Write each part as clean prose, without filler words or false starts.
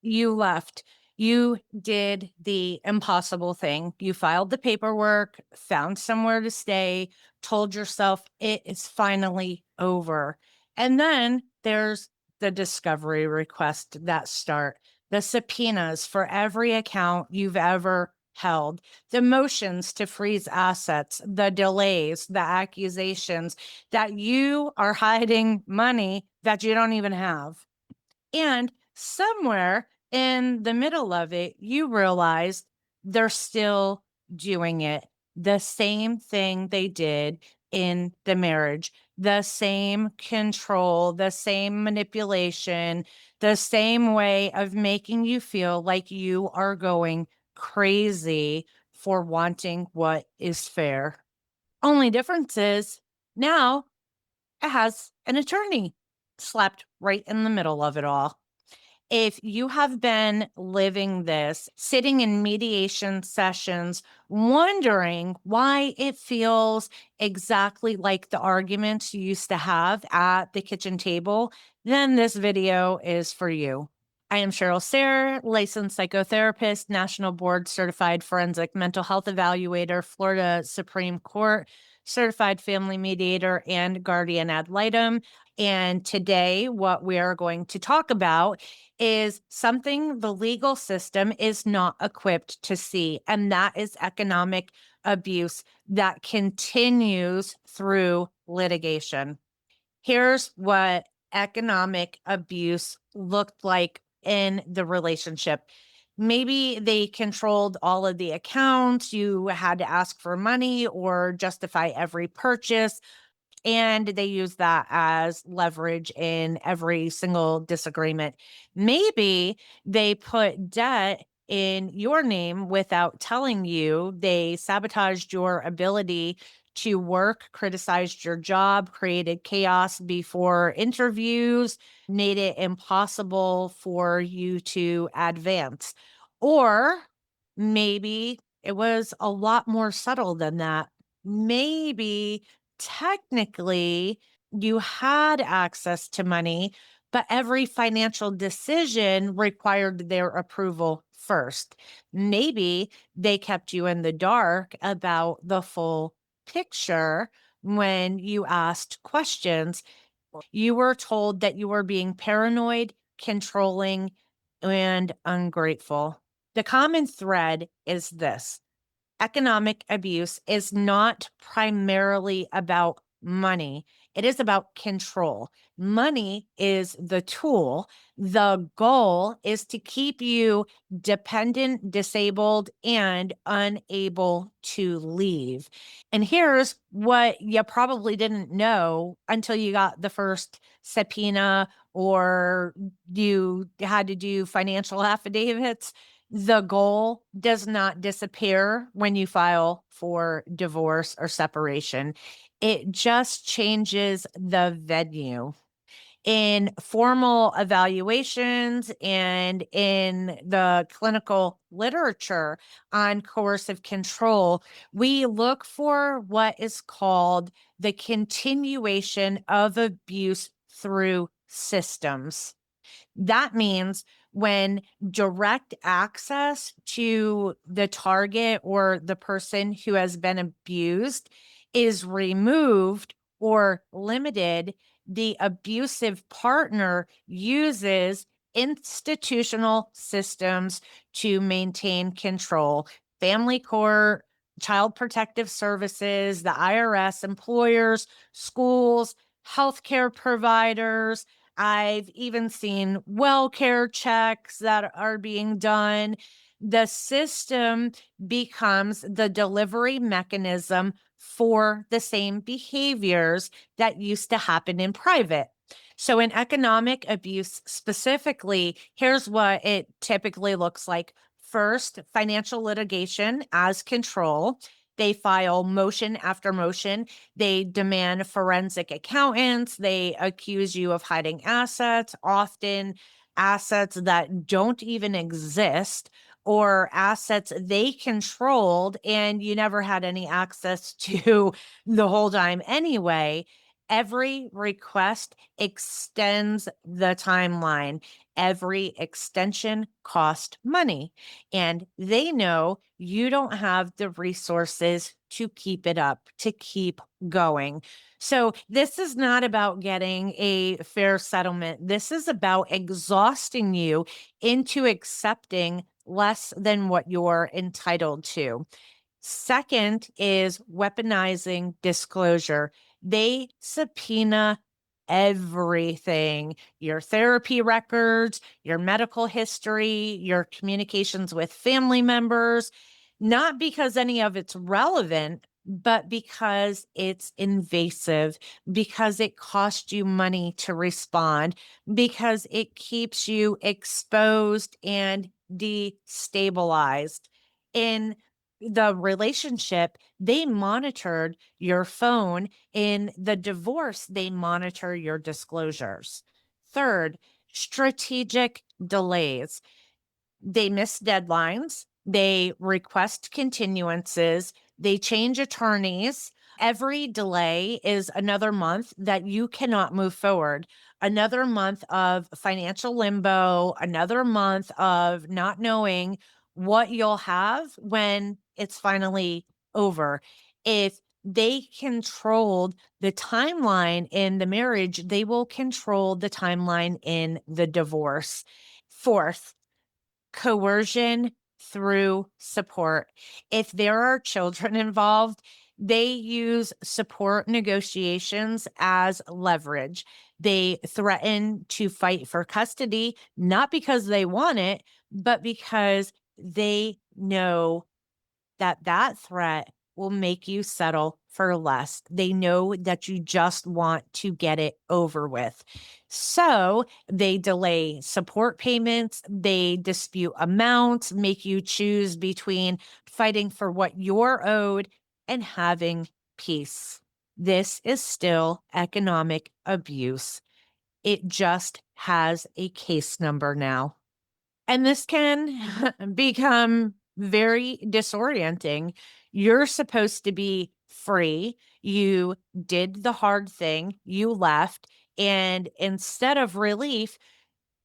You left. You did the impossible thing. You filed the paperwork, found somewhere to stay, told yourself it is finally over. And then there's the discovery request that start, the subpoenas for every account you've ever held, the motions to freeze assets, the delays, the accusations that you are hiding money that you don't even have. And somewhere in the middle of it, you realized they're still doing it. The same thing they did in the marriage, the same control, the same manipulation, the same way of making you feel like you are going crazy for wanting what is fair. Only difference is now it has an attorney slapped right in the middle of it all. If you have been living this, sitting in mediation sessions, wondering why it feels exactly like the arguments you used to have at the kitchen table, then this video is for you. I am Cheryl Sayre, licensed psychotherapist, national board certified forensic mental health evaluator, Florida Supreme Court certified family mediator, and guardian ad litem. And today, what we are going to talk about is something the legal system is not equipped to see, and that is economic abuse that continues through litigation. Here's what economic abuse looked like in the relationship. Maybe they controlled all of the accounts, you had to ask for money or justify every purchase, and they use that as leverage in every single disagreement. Maybe they put debt in your name without telling you. They sabotaged your ability to work, criticized your job, created chaos before interviews, made it impossible for you to advance. Or maybe it was a lot more subtle than that. Maybe technically you had access to money, but every financial decision required their approval first. Maybe they kept you in the dark about the full picture when you asked questions. You were told that you were being paranoid, controlling, and ungrateful. The common thread is this: economic abuse is not primarily about money. It is about control. Money is the tool. The goal is to keep you dependent, disabled, and unable to leave. And here's what you probably didn't know until you got the first subpoena or you had to do financial affidavits. The goal does not disappear when you file for divorce or separation. It just changes the venue. In formal evaluations and in the clinical literature on coercive control, we look for what is called the continuation of abuse through systems. That means when direct access to the target or the person who has been abused is removed or limited, the abusive partner uses institutional systems to maintain control. Family court, child protective services, the IRS, employers, schools, healthcare providers. I've even seen well care checks that are being done. The system becomes the delivery mechanism for the same behaviors that used to happen in private. So, in economic abuse specifically, here's what it typically looks like. First, financial litigation as control. They file motion after motion. They demand forensic accountants. They accuse you of hiding assets, often assets that don't even exist or assets they controlled and you never had any access to the whole time anyway. Every request extends the timeline. Every extension costs money. And they know you don't have the resources to keep it up, to keep going. So, this is not about getting a fair settlement. This is about exhausting you into accepting less than what you're entitled to. Second is weaponizing disclosure. They subpoena everything, your therapy records, your medical history, your communications with family members, not because any of it's relevant, but because it's invasive, because it costs you money to respond, because it keeps you exposed and destabilized. In the relationship, they monitored your phone. In the divorce, they monitor your disclosures. Third, strategic delays. They miss deadlines, they request continuances, they change attorneys. Every delay is another month that you cannot move forward, another month of financial limbo, another month of not knowing what you'll have when it's finally over. If they controlled the timeline in the marriage, they will control the timeline in the divorce. Fourth, coercion through support. If there are children involved, they use support negotiations as leverage. They threaten to fight for custody, not because they want it, but because they know that that threat will make you settle for less. They know that you just want to get it over with. So they delay support payments, they dispute amounts, make you choose between fighting for what you're owed and having peace. This is still economic abuse. It just has a case number now. And this can become very disorienting. You're supposed to be free. You did the hard thing, you left. And instead of relief,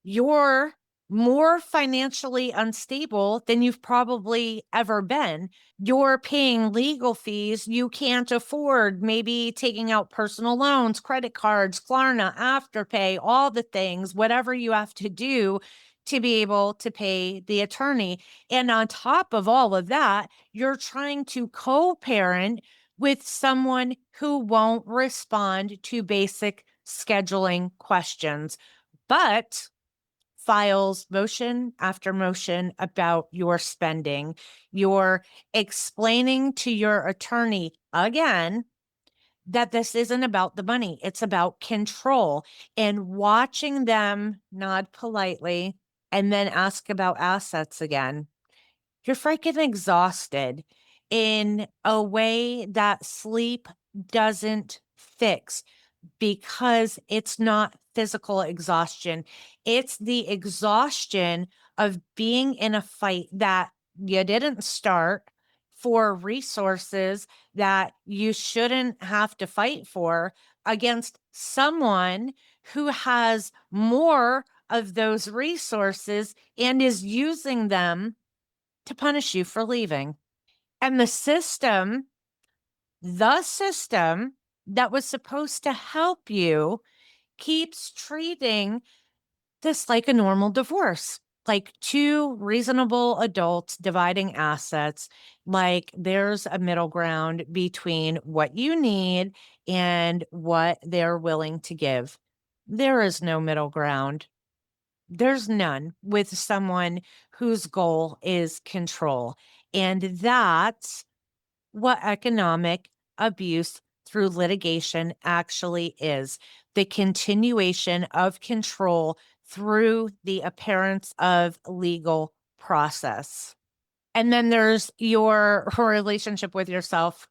you're more financially unstable than you've probably ever been. You're paying legal fees you can't afford, maybe taking out personal loans, credit cards, Klarna, Afterpay, all the things, whatever you have to do to be able to pay the attorney. And on top of all of that, you're trying to co-parent with someone who won't respond to basic scheduling questions, but files motion after motion about your spending. You're explaining to your attorney again that this isn't about the money, it's about control, and watching them nod politely and then ask about assets again. You're freaking exhausted in a way that sleep doesn't fix, because it's not physical exhaustion. It's the exhaustion of being in a fight that you didn't start, for resources that you shouldn't have to fight for, against someone who has more of those resources and is using them to punish you for leaving. And the system that was supposed to help you keeps treating this like a normal divorce, like two reasonable adults dividing assets, like there's a middle ground between what you need and what they're willing to give. There is no middle ground. There's none with someone whose goal is control. And that's what economic abuse through litigation actually is: the continuation of control through the appearance of legal process. And then there's your relationship with yourself.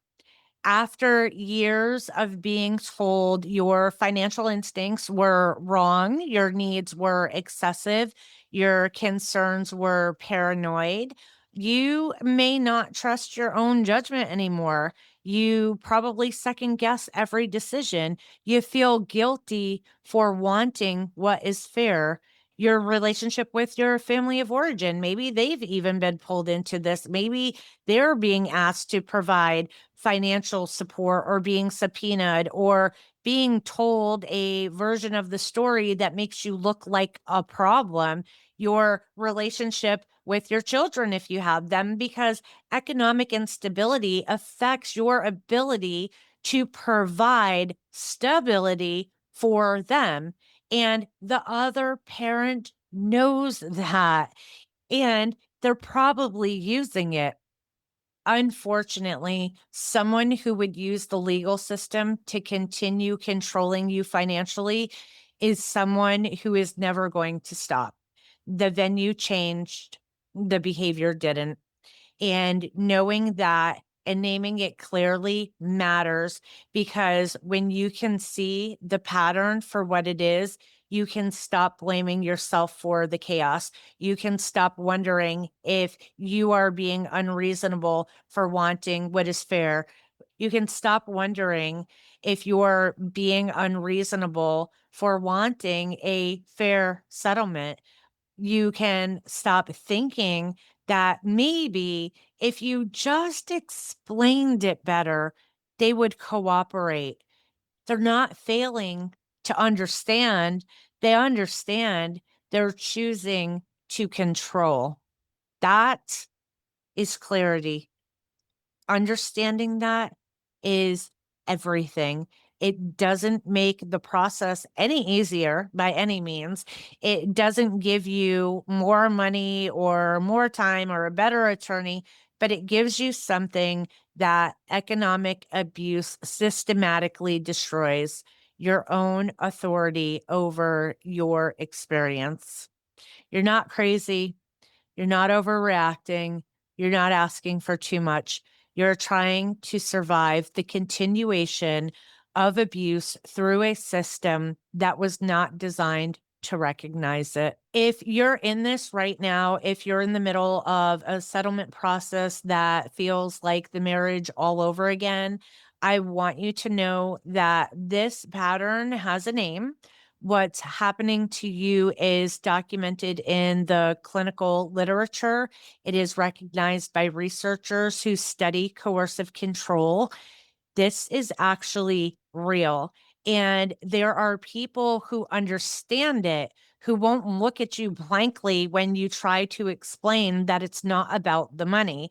After years of being told your financial instincts were wrong, your needs were excessive, your concerns were paranoid, you may not trust your own judgment anymore. You probably second guess every decision. You feel guilty for wanting what is fair. Your relationship with your family of origin, maybe they've even been pulled into this. Maybe they're being asked to provide financial support or being subpoenaed or being told a version of the story that makes you look like a problem. Your relationship with your children, if you have them, because economic instability affects your ability to provide stability for them. And the other parent knows that, and they're probably using it. Unfortunately, someone who would use the legal system to continue controlling you financially is someone who is never going to stop. The venue changed, the behavior didn't. And knowing that and naming it clearly matters, because when you can see the pattern for what it is, you can stop blaming yourself for the chaos. You can stop wondering if you are being unreasonable for wanting what is fair. You can stop wondering if you're being unreasonable for wanting a fair settlement. You can stop thinking that maybe if you just explained it better, they would cooperate. They're not failing to understand. They understand, they're choosing to control. That is clarity. Understanding that is everything. It doesn't make the process any easier by any means. It doesn't give you more money or more time or a better attorney, but it gives you something that economic abuse systematically destroys: your own authority over your experience. You're not crazy. You're not overreacting. You're not asking for too much. You're trying to survive the continuation of abuse through a system that was not designed to recognize it. If you're in this right now, if you're in the middle of a settlement process that feels like the marriage all over again, I want you to know that this pattern has a name. What's happening to you is documented in the clinical literature. It is recognized by researchers who study coercive control. This is actually real. And there are people who understand it, who won't look at you blankly when you try to explain that it's not about the money,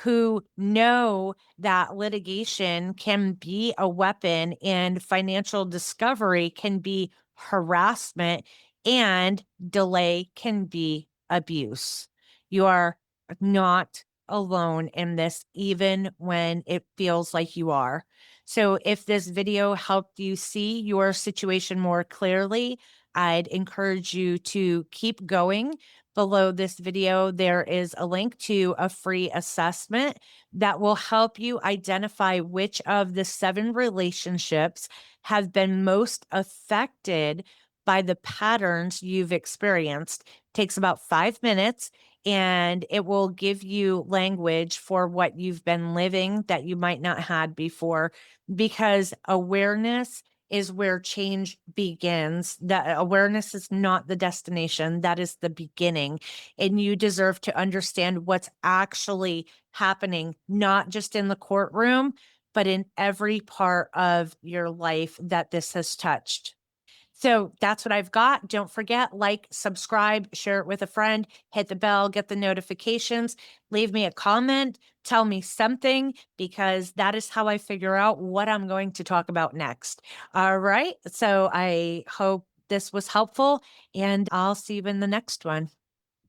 who know that litigation can be a weapon and financial discovery can be harassment and delay can be abuse. You are not alone in this, even when it feels like you are. So, if this video helped you see your situation more clearly, I'd encourage you to keep going. Below this video, there is a link to a free assessment that will help you identify which of the 7 relationships have been most affected by the patterns you've experienced. Takes about 5 minutes, and it will give you language for what you've been living that you might not had before, because awareness is where change begins. That awareness is not the destination, that is the beginning. And you deserve to understand what's actually happening, not just in the courtroom, but in every part of your life that this has touched. So that's what I've got. Don't forget, like, subscribe, share it with a friend, hit the bell, get the notifications, leave me a comment, tell me something, because that is how I figure out what I'm going to talk about next. All right. So I hope this was helpful, and I'll see you in the next one.